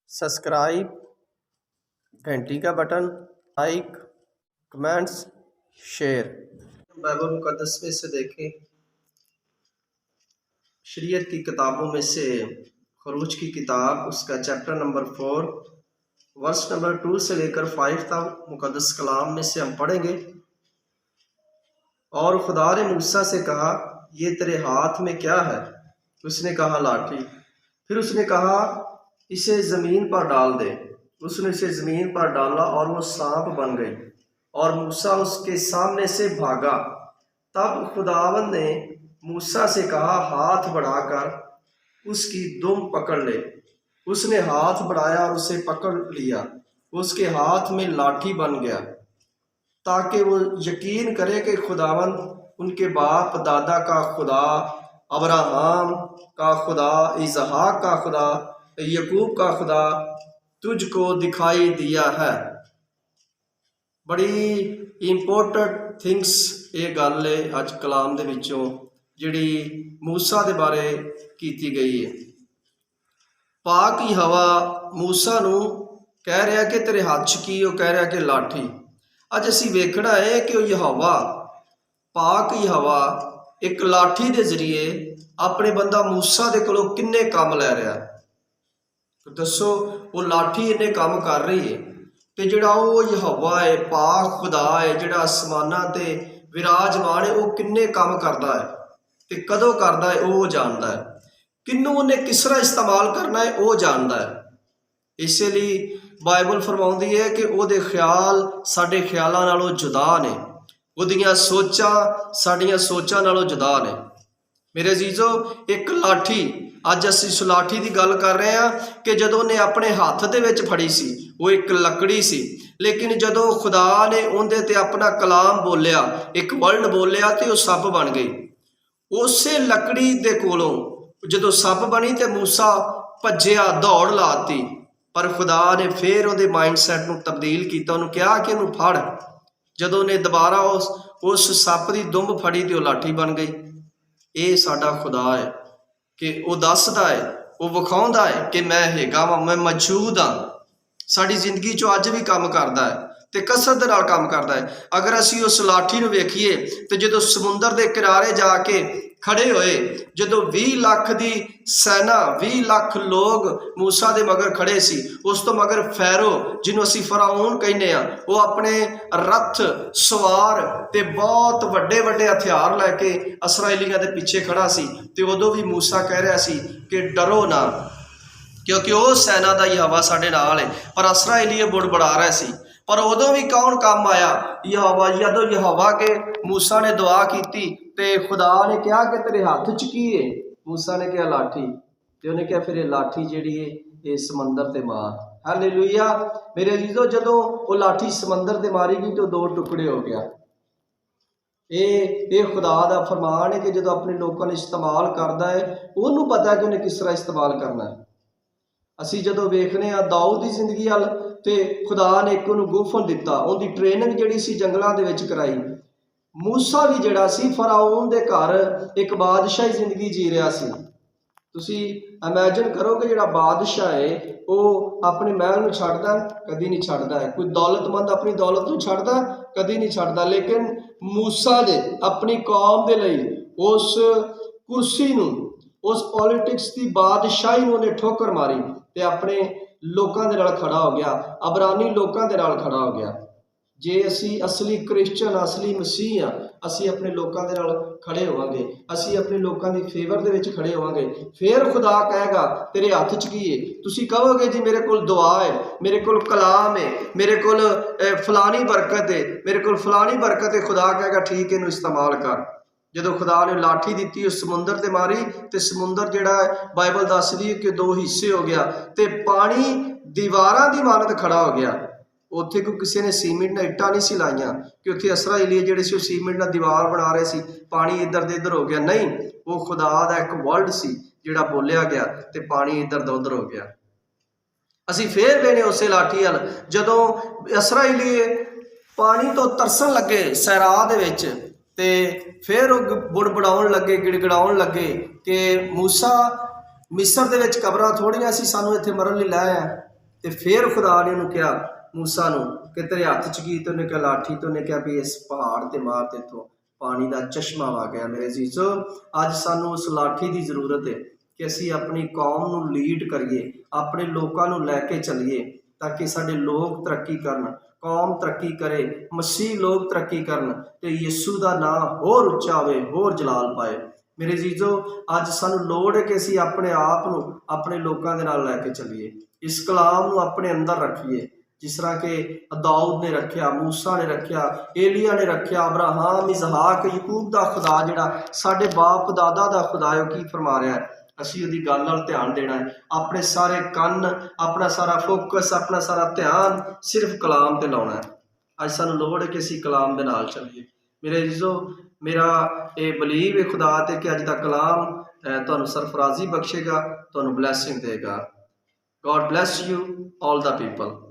Subscribe, घंटी का button, like, comments, share. Bible मुकद्दस में से देखें, शरीयत की किताबों में से खरूज की किताब, उसका चैप्टर नंबर 4 वर्स नंबर 2 से लेकर 5 तक मुकद्दस कलाम में से हम पढ़ेंगे। और खुदा ने मूसा से कहा, ये तेरे हाथ में क्या है? उसने कहा, लाठी। फिर उसने कहा, इसे ज़मीन पर डाल दे। उसने इसे ज़मीन पर डाला और वो सांप बन गई और मूसा उसके सामने से भागा। तब खुदावंद ने मूसा से कहा, हाथ बढ़ाकर उसकी दुम पकड़ ले। उसने हाथ बढ़ाया और उसे पकड़ लिया। उसके हाथ में लाठी बन गया, ताकि वो यकीन करे कि खुदावंद उनके बाप दादा का खुदा, अब्राहम का खुदा, इसहाक का खुदा, यकूब का खुदा तुझको दिखाई दिया है। बड़ी इंपोर्टेंट थिंग्स ये गल है अज कलाम दे विचों जिहड़ी मूसा दे बारे कीती गई है। पाक ही हवा मूसा नूं कह रहा कि तेरे हाथ च की? वो कह रहा कि लाठी। अज असीं वेखना है कि यहोवा पाक ही हवा एक लाठी के जरिए अपने बंदा मूसा दे कोलों किन्ने काम लै रहा। दसो वो लाठी इन्हें काम कर रही है कि जिहड़ा वो यहोवा है, पाक खुदा है, जिहड़ा आसमानां ते विराजमान है, वो किन्ने काम करता है ते कदों करता है वो जानता है। किन्नू उन्हें किस तरह इस्तेमाल करना है वो जानता है। इसलिए बाइबल फरमाउंदी है कि उहदे ख्याल साडे ख्यालां नालों जुदा ने, उहदियां सोचां साडियां सोचां नालों जुदा ने। मेरे अजीजो, एक लाठी, अज असीं उस लाठी की गल कर रहे हैं कि जदों ने अपने हाथ दे विच फड़ी सी वो एक लकड़ी सी, लेकिन जदों खुदा ने उहदे ते अपना कलाम बोलिया, एक वर्ड बोलिया, तो वह सप बन गई। उसे लकड़ी दे कोलों जदों सप बनी तो मूसा भज्जिया, दौड़ लाती, पर खुदा ने फिर उहदे माइंडसैट नूं तब्दील किया। उन्होंने कहा कि उन्होंने फड़। जदों ने दोबारा उस सप की दुंब फड़ी तो लाठी बन गई। ये साडा खुदा है कि वो दसदा है, वो विखाउंदा है कि मैं हैगा वां, मैं मौजूद हाँ। साडी जिंदगी चो अज भी काम करता है ते कसरत दे नाल काम करता है। अगर असीं उस लाठी नूं वेखीए तो जदों समुंदर के किनारे जाके खड़े होए, जदों 20 लाख की सैना, 20 लाख लोग मूसा दे मगर खड़े सी, उस तो मगर फैरो जिन्हों असीं फराउन कहने आ, वो अपने रथ सवार ते बहुत वड्डे वड्डे हथियार लैके इसराइलियां दे पीछे खड़ा सी। ते उदों भी मूसा कह रहा सी कि डरो ना, क्योंकि वो सैना का यहोवा साडे नाल है। पर इसराइली बुड़बड़ा रहे सी। पर उदों भी कौन काम आया? यहोवा। जदों यहोवा के मूसा ने दुआ की ते खुदा ने कहा कि तेरे हाथ च की है? मूसा ने कहा लाठी। ते उन्हें कहा फिर ये लाठी जिहड़ी है ये समंदर ते मार। हालेलुया। मेरे अजीजों, जदों वो लाठी समंदर ते मारी गई तो 2 टुकड़े हो गया। ये खुदा का फरमान है कि जो अपने लोगों ने इस्तेमाल करता है उन्होंने पता है कि उन्हें किस तरह इस्तेमाल करना है। असी जदों वेखने दाऊद की जिंदगी वाल तो खुदा ने एक उन्होंने गुफन दिता, उनकी ट्रेनिंग जिहड़ी सी जंगलों के विच कराई। मूसा भी जिहड़ा सी फराउन दे घर एक बादशाही जिंदगी जी रहा सी। तुसी इमेजिन करो कि जिहड़ा बादशाह है वो अपने महल नूं छड्डदा कदी नहीं छड्डदा है। कोई दौलतमंद अपनी दौलत नूं छड्डदा कदी नहीं छड्डदा, लेकिन मूसा ने अपनी कौम दे लई उस कुर्सी नूं, उस पॉलिटिक्स की बादशाही नूं उन्हें ठोकर मारी ते अपने लोगों के नाल खड़ा हो गया, अबरानी लोगों के नाल खड़ा हो गया। जे असी असली क्रिश्चन, असली मसीह हाँ, असी अपने लोगों के नाल खड़े होवांगे, असी अपने लोगों की फेवर दे विच खड़े होवांगे। फिर खुदा कहेगा तेरे हाथ च की है? तुसी कहोगे जी मेरे कोल दुआ है, मेरे कोल कलाम है, मेरे कोल फलानी बरकत है, मेरे कोल फलानी बरकत है। खुदा कहेगा ठीक है, इनू इस्तेमाल कर। जदों खुदा ने लाठी दी उस समुंदर ते मारी तो समुंदर जिहड़ा बाइबल दसदी है कि 2 हिस्से हो गया ते पानी दीवारां दी मानत खड़ा हो गया। उत्थे कोई किसी ने सीमेंट नाल इट्टां नहीं सी लाइयां कि उत्थे इसराइली जिहड़े सी सीमेंट नाल दीवार बना रहे सी, पानी इधर दे इधर हो गया। नहीं, वो खुदा दा एक वर्ड सी जिहड़ा बोलिया गया ते पानी इधर दा उधर हो गया। असी फिर वेने उसे लाठी हल जदों इसराइली पानी तो तरसन लगे सैरा दे विच ते फिर बुड़बड़ाउण लगे, गिड़गिड़ाउण लगे कि मूसा मिस्र दे विच कबरां थोड़ियां सी, सानूं इत्थे मरन लई लै आया। ਤੇ ਫਿਰ ਖੁਦਾ ਨੇ ਉਹਨੂੰ ਕਿਹਾ ਮੂਸਾ ਨੂੰ ਕਿ ਤੇਰੇ ਹੱਥ 'ਚ ਕੀ? ਤੇ ਉਹਨੇ ਕਿਹਾ ਲਾਠੀ। ਤੇ ਉਹਨੇ ਕਿਹਾ ਵੀ ਇਸ ਪਹਾੜ ਤੇ ਮਾਰ ਤੇ ਇੱਥੋਂ ਪਾਣੀ ਦਾ ਚਸ਼ਮਾ ਵਗ ਗਿਆ। ਮੇਰੇ ਅਜ਼ੀਜ਼ੋ, ਅੱਜ ਸਾਨੂੰ ਉਸ ਲਾਠੀ ਦੀ ਜ਼ਰੂਰਤ ਹੈ ਕਿ ਅਸੀਂ ਆਪਣੀ ਕੌਮ ਨੂੰ ਲੀਡ ਕਰੀਏ, ਆਪਣੇ ਲੋਕਾਂ ਨੂੰ ਲੈ ਕੇ ਚੱਲੀਏ ਤਾਂ ਕਿ ਸਾਡੇ ਲੋਕ ਤਰੱਕੀ ਕਰਨ, ਕੌਮ ਤਰੱਕੀ ਕਰੇ, ਮਸੀਹ ਲੋਕ ਤਰੱਕੀ ਕਰਨ ਤੇ ਯਿਸੂ ਦਾ ਨਾਮ ਹੋਰ ਉੱਚਾ ਹੋਵੇ, ਹੋਰ ਜਲਾਲ ਪਾਏ। ਮੇਰੇ ਅਜ਼ੀਜ਼ੋ, ਅੱਜ ਸਾਨੂੰ ਲੋੜ ਹੈ ਕਿ ਅਸੀਂ ਆਪਣੇ ਆਪ ਨੂੰ ਆਪਣੇ ਲੋਕਾਂ ਦੇ ਨਾਲ ਲੈ ਕੇ ਚੱਲੀਏ, ਇਸ ਕਲਾਮ ਨੂੰ ਆਪਣੇ ਅੰਦਰ ਰੱਖੀਏ, ਜਿਸ ਤਰ੍ਹਾਂ ਕਿ ਦਾਊਦ ਨੇ ਰੱਖਿਆ, ਮੂਸਾ ਨੇ ਰੱਖਿਆ, ਏਲੀਆ ਨੇ ਰੱਖਿਆ। ਅਬਰਾਹਮ, ਇਸਹਾਕ, ਯਕੂਬ ਦਾ ਖੁਦਾ ਜਿਹੜਾ ਸਾਡੇ ਬਾਪ ਦਾਦਾ ਦਾ ਖੁਦਾ ਹੈ, ਉਹ ਕੀ ਫਰਮਾ ਰਿਹਾ ਹੈ? ਅਸੀਂ ਉਹਦੀ ਗੱਲ ਨਾਲ ਧਿਆਨ ਦੇਣਾ ਹੈ, ਆਪਣੇ ਸਾਰੇ ਕੰਨ, ਆਪਣਾ ਸਾਰਾ ਫੋਕਸ, ਆਪਣਾ ਸਾਰਾ ਧਿਆਨ ਸਿਰਫ ਕਲਾਮ ਤੇ ਲਾਉਣਾ ਹੈ। ਅੱਜ ਸਾਨੂੰ ਲੋੜ ਹੈ ਕਿ ਅਸੀਂ ਕਲਾਮ ਦੇ ਨਾਲ ਚੱਲੀਏ। ਮੇਰੇ ਅਜ਼ੀਜ਼ੋ, ਮੇਰਾ ਇਹ ਬਲੀਵ ਹੈ ਖੁਦਾ ਤੇ ਕਿ ਅੱਜ ਦਾ ਕਲਾਮ ਤੁਹਾਨੂੰ ਸਰਫਰਾਜ਼ੀ ਬਖਸ਼ੇਗਾ, ਤੁਹਾਨੂੰ ਬਲੈਸਿੰਗ ਦੇਗਾ। God bless you, all the people.